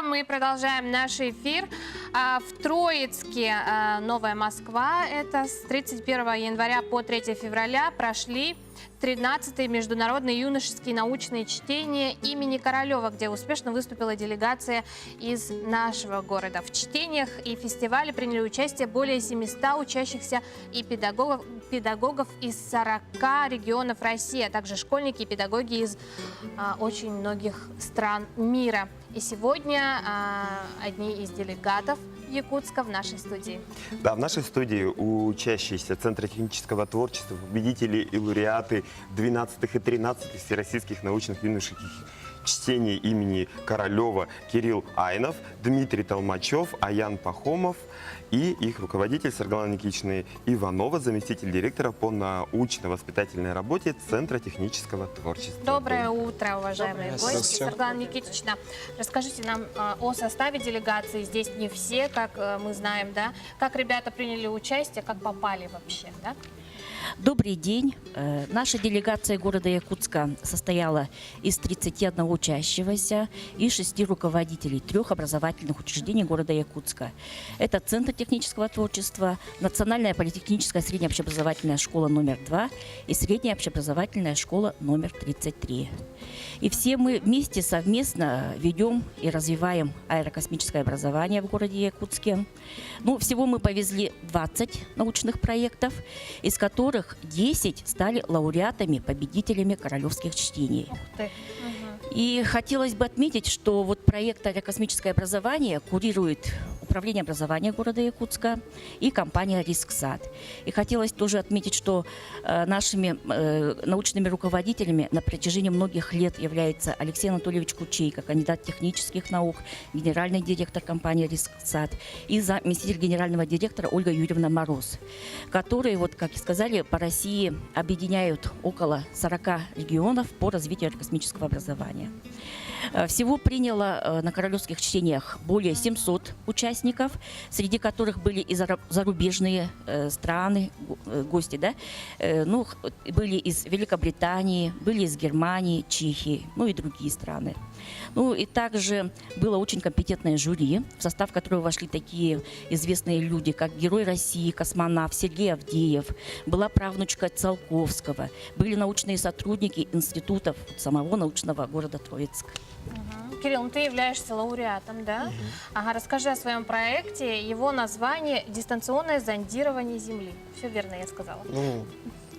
Мы продолжаем наш эфир. В Троицке, Новая Москва, это с 31 января по 3 февраля прошли 13-е международные юношеские научные чтения имени Королева, где успешно выступила делегация из нашего города. В чтениях и фестивале приняли участие более 700 учащихся и педагогов из 40 регионов России, а также школьники и педагоги из очень многих стран мира. И сегодня одни из делегатов Якутска в нашей студии. Да, в нашей студии учащиеся Центра технического творчества, победители и лауреаты 12-х и 13-х всероссийских научных юношеских чтений имени Королева Кирилл Айнов, Дмитрий Толмачев, Аян Пахомов и их руководитель Саргалана Никитична Иванова, заместитель директора по научно-воспитательной работе Центра технического творчества. Доброе утро, уважаемые гости. Саргалана Никитична, расскажите нам о составе делегации. Здесь не все, как мы знаем, да? Как ребята приняли участие, как попали вообще, да? Добрый день. Наша делегация города Якутска состояла из 31 учащегося и 6 руководителей 3 образовательных учреждений города Якутска. Это Центр технического творчества, Национальная политехническая средняя общеобразовательная школа номер 2 и Средняя общеобразовательная школа номер 33. И все мы вместе совместно ведем и развиваем аэрокосмическое образование в городе Якутске. Ну, всего мы повезли 20 научных проектов, из которых 10 стали лауреатами, победителями королевских чтений. Ух ты. И хотелось бы отметить, что вот проект «Аэрокосмическое образование» курирует Управление образования города Якутска и компания «Рисксат». И хотелось тоже отметить, что нашими научными руководителями на протяжении многих лет является Алексей Анатольевич Кучейко, кандидат технических наук, генеральный директор компании «Рисксат», и заместитель генерального директора Ольга Юрьевна Мороз, которые, вот, как и сказали, по России объединяют около 40 регионов по развитию аэрокосмического образования. Всего приняло на королевских чтениях более 700 участников, среди которых были и зарубежные страны, гости, да? Ну, были из Великобритании, были из Германии, Чехии, ну и другие страны. Ну и также было очень компетентное жюри, в состав которого вошли такие известные люди, как Герой России, космонавт Сергей Авдеев, была правнучка Циолковского, были научные сотрудники институтов самого научного города Троицк. Кирилл, ну ты являешься лауреатом, да? Ага, расскажи о своем проекте. Его название «Дистанционное зондирование Земли». Все верно я сказала? Ну,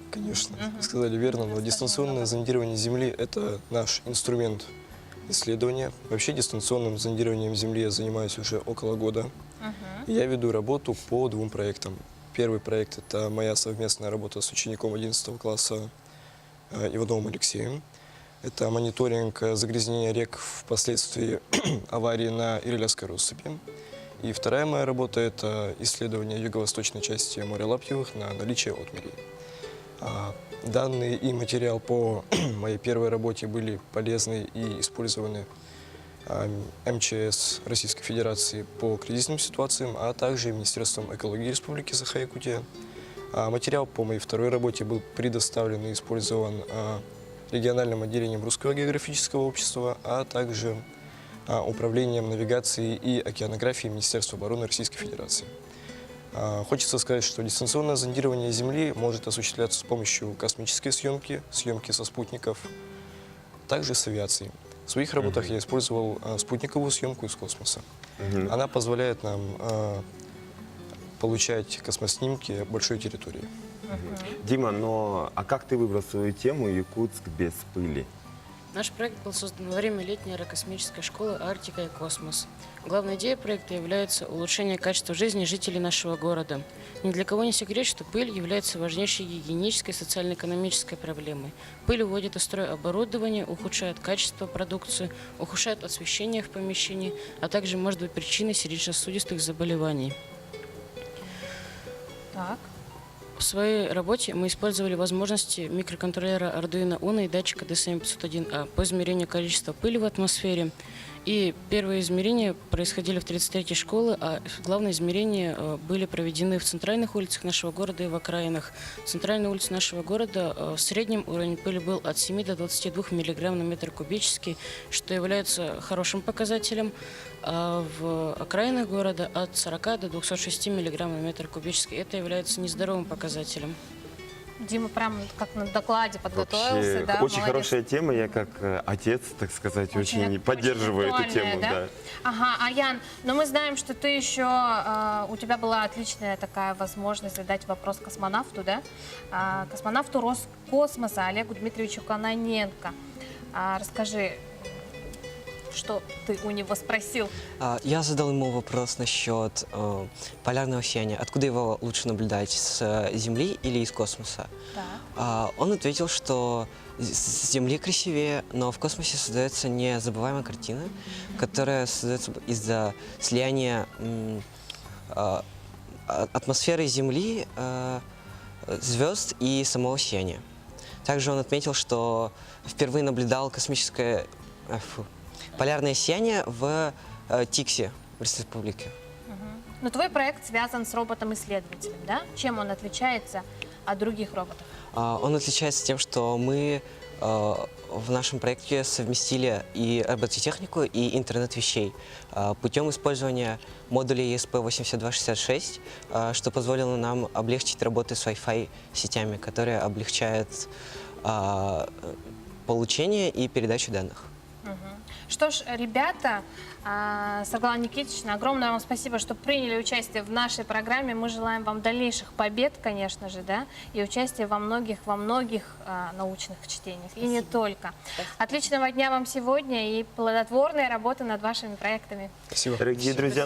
конечно, сказали верно, но дистанционное зондирование Земли – это наш инструмент исследования. Вообще дистанционным зондированием Земли я занимаюсь уже около года. И я веду работу по 2 проектам. Первый проект – это моя совместная работа с учеником 11 класса Ивановым Алексеем. Это мониторинг загрязнения рек впоследствии аварии на Ирилевской россыпи. И вторая моя работа – это исследование юго-восточной части моря Лаптевых на наличие отмелей. Данные и материал по моей первой работе были полезны и использованы МЧС Российской Федерации по кризисным ситуациям, а также Министерством экологии Республики Саха-Якутия. Материал по моей второй работе был предоставлен и использован региональным отделением Русского географического общества, а также Управлением навигации и океанографии Министерства обороны Российской Федерации. Хочется сказать, что дистанционное зондирование Земли может осуществляться с помощью космической съемки, съемки со спутников, также с авиацией. В своих работах я использовал спутниковую съемку из космоса. Она позволяет нам получать космоснимки большой территории. Дима, а как ты выбрал свою тему «Якутск без пыли»? Наш проект был создан во время летней аэрокосмической школы «Арктика и космос». Главной идеей проекта является улучшение качества жизни жителей нашего города. Ни для кого не секрет, что пыль является важнейшей гигиенической и социально-экономической проблемой. Пыль выводит из строя оборудование, ухудшает качество продукции, ухудшает освещение в помещении, а также может быть причиной сердечно-сосудистых заболеваний. Так. В своей работе мы использовали возможности микроконтроллера Arduino Uno и датчика DSM-501A по измерению количества пыли в атмосфере И первые измерения происходили в 33-й школе, а главные измерения были проведены в центральных улицах нашего города и в окраинах. В центральной улице нашего города в среднем уровень пыли был от 7 до 22 миллиграмм на метр кубический, что является хорошим показателем, а в окраинах города от 40 до 206 миллиграмм на метр кубический. Это является нездоровым показателем. Дима прям как на докладе подготовился, Вообще, да, очень молодец. хорошая тема. Я как отец, так сказать, очень поддерживаю эту актуальная, тему. Да? Ага, Аян, но мы знаем, что ты еще, у тебя была отличная такая возможность задать вопрос космонавту, да? Космонавту Роскосмоса Олегу Дмитриевичу Кононенко. Расскажи, что ты у него спросил? Я задал ему вопрос насчет полярного сияния. Откуда его лучше наблюдать, с Земли или из космоса? Так. Он ответил, что с Земли красивее, но в космосе создается незабываемая картина, которая создается из-за слияния атмосферы Земли, звезд и самого сияния. Также он отметил, что впервые наблюдал полярное сияние в Тиксе, в Республике. Но твой проект связан с роботом-исследователем, да? Чем он отличается от других роботов? Он отличается тем, что мы в нашем проекте совместили и робототехнику, и интернет вещей путем использования модуля ESP8266, что позволило нам облегчить работу с Wi-Fi сетями, которые облегчают получение и передачу данных. Что ж, ребята, Светлана Никитична, огромное вам спасибо, что приняли участие в нашей программе. Мы желаем вам дальнейших побед, конечно же, да, и участия во многих научных чтениях, и не только. Отличного дня вам сегодня и плодотворной работы над вашими проектами. Спасибо. Дорогие друзья,